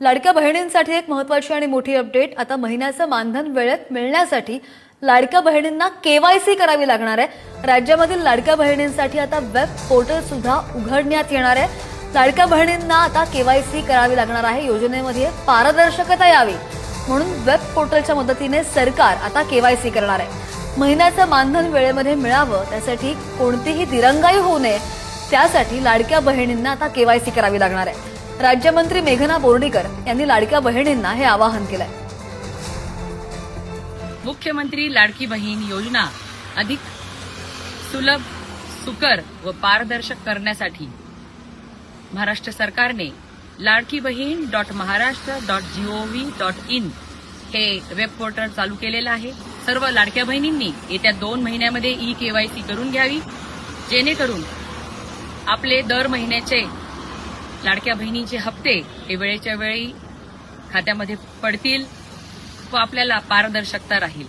लाडक्या बहिणींसाठी एक महत्त्वाची आणि मोठी अपडेट। आता महिन्याचं मानधन वेळेत मिळण्यासाठी लाडक्या बहिणींना केवायसी करावी लागणार आहे। राज्यामधील लाडक्या बहिणींसाठी आता वेब पोर्टल सुद्धा उघडण्यात येणार आहे। लाडक्या बहिणींना आता केवायसी करावी लागणार आहे। योजनेमध्ये पारदर्शकता यावी म्हणून वेब पोर्टलच्या मदतीने सरकार आता केवायसी करणार आहे। महिन्याचं मानधन वेळेमध्ये मिळावं त्यासाठी कोणतीही दिरंगाई होऊ नये त्यासाठी लाडक्या बहिणींना आता केवायसी करावी लागणार आहे। राज्यमंत्री मेघना बोर्डीकर यांनी लाडक्या बहिणींना हे आवाहन केलंय। मुख्यमंत्री लाडकी बहीण योजना अधिक सुलभ, सुकर व पारदर्शक करण्यासाठी महाराष्ट्र सरकारने ladkibaheen.maharashtra.gov.in हे वेब पोर्टल चालू केलेलं आहे। सर्व लाडक्या बहिणींनी येत्या 2 महिन्यामध्ये केवायसी करून घ्यावी, जेणेकरून आपले दर महिन्याचे लाडक्या बहिणीचे हप्ते हे वेळेच्या वेळी खात्यामध्ये पडतील व आपल्याला पारदर्शकता राहील।